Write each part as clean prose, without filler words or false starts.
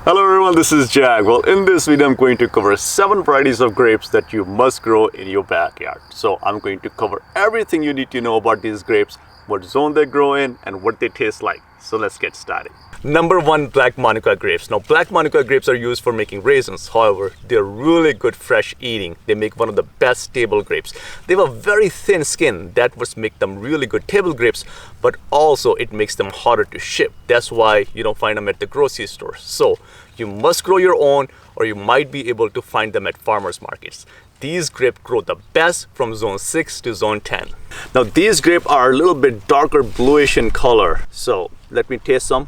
Hello everyone, this is Jack. Well, in this video I'm going to cover 7 varieties of grapes that you must grow in your backyard. So I'm going to cover everything you need to know about these grapes, what zone they grow in and what they taste like. So let's get started. Number 1, black Manuka grapes. Now black Manuka grapes are used for making raisins. However, they're really good fresh eating. They make one of the best table grapes. They have a very thin skin. That was make them really good table grapes, but also it makes them harder to ship. That's why you don't find them at the grocery store. So you must grow your own, or you might be able to find them at farmers markets. These grapes grow the best from zone 6 to zone 10. Now these grapes are a little bit darker bluish in color. So let me taste some.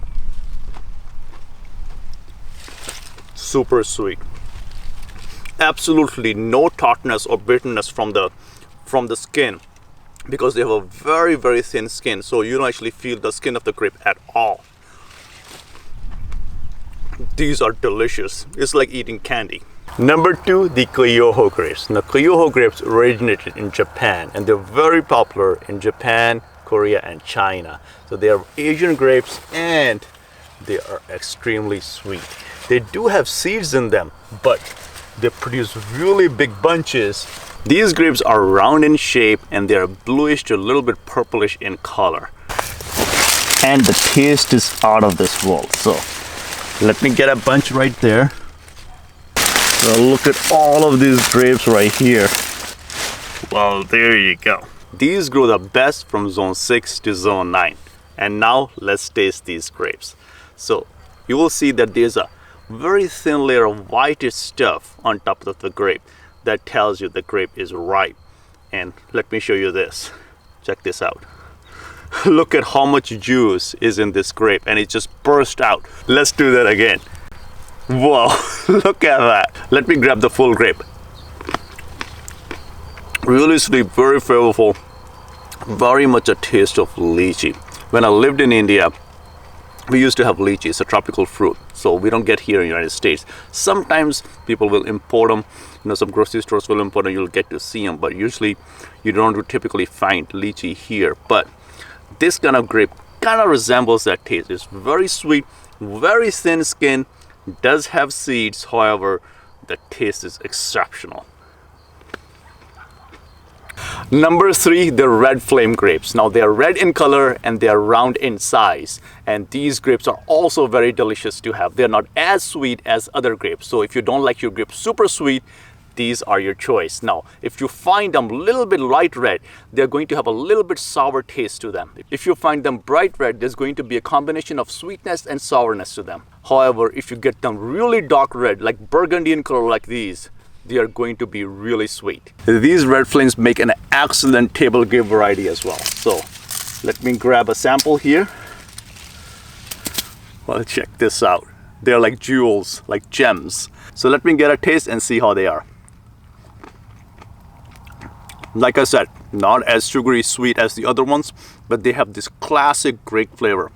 Super sweet. Absolutely no tartness or bitterness from the skin, because they have a very thin skin, so you don't actually feel the skin of the grape at all. These are delicious. It's like eating candy. Number 2, the Kyoho grapes. Now Kyoho grapes originated in Japan and they're very popular in Japan, Korea and China. So they are Asian grapes and they are extremely sweet. They do have seeds in them, but they produce really big bunches. These grapes are round in shape and they are bluish to a little bit purplish in color. And the taste is out of this world. So let me get a bunch right there. So look at all of these grapes right here. Well, there you go. These grow the best from zone 6 to zone 9. And now let's taste these grapes. So you will see that there's a very thin layer of whitish stuff on top of the grape that tells you the grape is ripe. And let me show you this. Check this out. Look at how much juice is in this grape and it just burst out. Let's do that again. Wow, look at that. Let me grab the full grape. Really sweet, very flavorful, very much a taste of lychee. When I lived in India, we used to have lychee. It's a tropical fruit, so we don't get here in the United States. Sometimes people will import them. Some grocery stores will import them. You'll get to see them, but usually you don't typically find lychee here. But this kind of grape kind of resembles that taste. It's very sweet, very thin skin, does have seeds. However, the taste is exceptional. Number 3, the red flame grapes. Now they are red in color and they are round in size. And these grapes are also very delicious to have. They're not as sweet as other grapes. So if you don't like your grapes super sweet, these are your choice. Now, if you find them a little bit light red, they're going to have a little bit sour taste to them. If you find them bright red, there's going to be a combination of sweetness and sourness to them. However, if you get them really dark red, like burgundy in color like these, they are going to be really sweet. These red flames make an excellent table grape variety as well. So let me grab a sample here. Well, check this out. They're like jewels, like gems. So let me get a taste and see how they are. Like I said, not as sugary sweet as the other ones, but they have this classic grape flavor.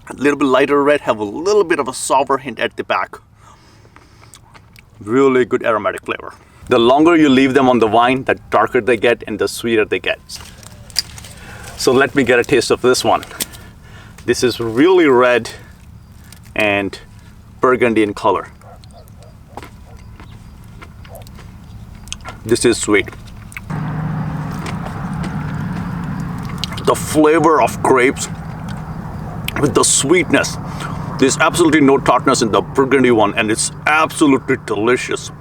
A little bit lighter red, have a little bit of a sour hint at the back. Really good aromatic flavor. The longer you leave them on the vine, the darker they get and the sweeter they get. So let me get a taste of this one. This is really red and burgundy in color. This is sweet. The flavor of grapes with the sweetness. There's absolutely no tartness in the burgundy one and it's absolutely delicious.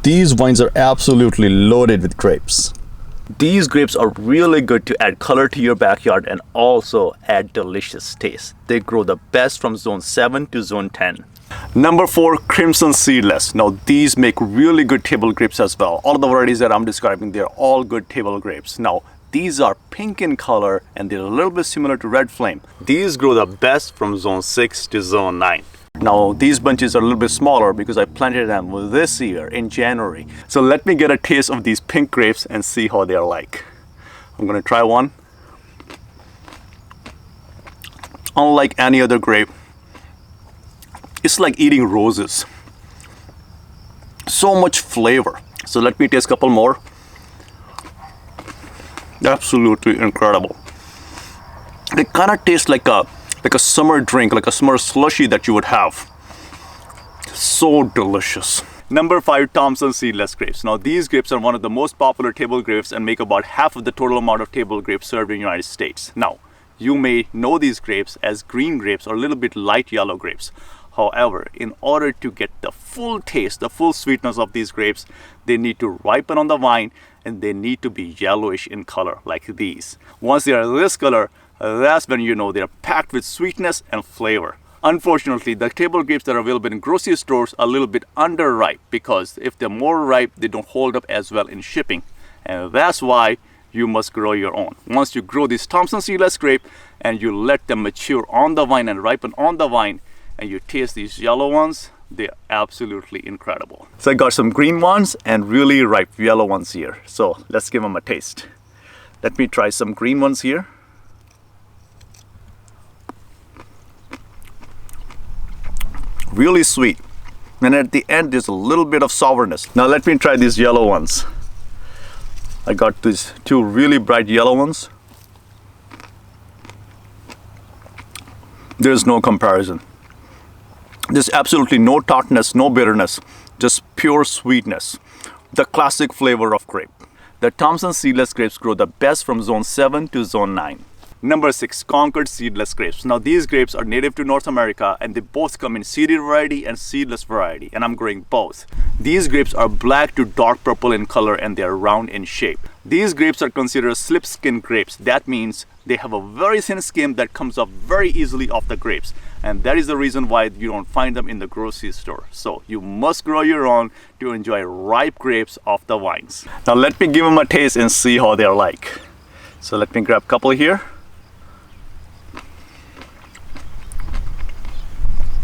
These vines are absolutely loaded with grapes. These grapes are really good to add color to your backyard and also add delicious taste. They grow the best from zone 7 to zone 10. Number 4, crimson seedless. Now these make really good table grapes as well. All of the varieties that I'm describing, they're all good table grapes. Now these are pink in color and they're a little bit similar to red flame. These grow the best from zone 6 to zone 9. Now these bunches are a little bit smaller because I planted them this year in January. So let me get a taste of these pink grapes and see how they are like. I'm gonna try one. Unlike any other grape, it's like eating roses. So much flavor. So let me taste a couple more. Absolutely incredible. They kind of taste like a summer drink, like a summer slushy that you would have. So delicious. Number 5, Thompson seedless grapes. Now these grapes are one of the most popular table grapes and make about half of the total amount of table grapes served in the United States. Now, you may know these grapes as green grapes or a little bit light yellow grapes. However, in order to get the full taste, the full sweetness of these grapes, they need to ripen on the vine and they need to be yellowish in color like these. Once they are this color, that's when you know they're packed with sweetness and flavor. Unfortunately, the table grapes that are available in grocery stores are a little bit underripe because if they're more ripe, they don't hold up as well in shipping. And that's why you must grow your own. Once you grow this Thompson seedless grape and you let them mature on the vine and ripen on the vine, and you taste these yellow ones, they're absolutely incredible. So I got some green ones and really ripe yellow ones here. So let's give them a taste. Let me try some green ones here. Really sweet. And at the end, there's a little bit of sourness. Now let me try these yellow ones. I got these 2 really bright yellow ones. There's no comparison. There's absolutely no tartness, no bitterness, just pure sweetness. The classic flavor of grape. The Thompson seedless grapes grow the best from zone 7 to zone 9. Number 6, Concord seedless grapes. Now these grapes are native to North America and they both come in seeded variety and seedless variety, and I'm growing both. These grapes are black to dark purple in color and they are round in shape. These grapes are considered slip skin grapes. That means they have a very thin skin that comes off very easily off the grapes, and that is the reason why you don't find them in the grocery store. So you must grow your own to enjoy ripe grapes off the vines. Now let me give them a taste and see how they're like. So let me grab a couple here.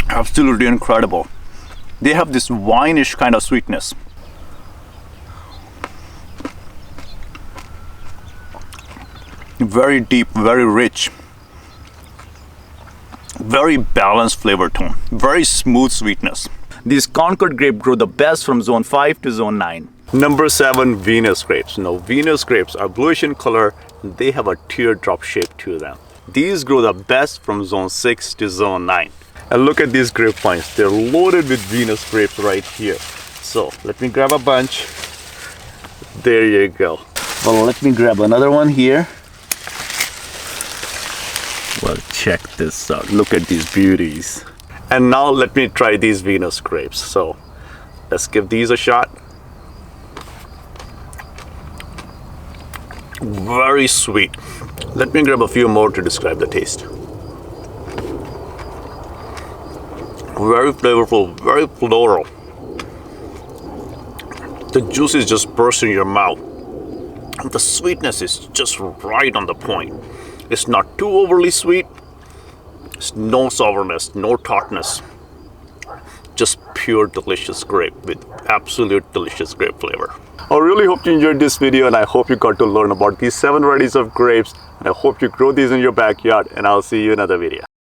Absolutely incredible. They have this wine-ish kind of sweetness. Very deep, very rich. Very balanced flavor tone. Very smooth sweetness. These Concord grape grow the best from zone 5 to zone 9. Number 7, Venus grapes. Now Venus grapes are bluish in color and they have a teardrop shape to them. These grow the best from zone 6 to zone 9. And look at these grape vines. They're loaded with Venus grapes right here. So let me grab a bunch. There you go. Well, let me grab another one here. Well, check this out. Look at these beauties. And now let me try these Venus grapes. So let's give these a shot. Very sweet. Let me grab a few more to describe the taste. Very flavorful, very floral. The juice is just bursting in your mouth. And the sweetness is just right on the point. It's not too overly sweet. It's no sourness, no tartness. Just pure delicious grape with absolute delicious grape flavor. I really hope you enjoyed this video and I hope you got to learn about these 7 varieties of grapes, and I hope you grow these in your backyard, and I'll see you in another video.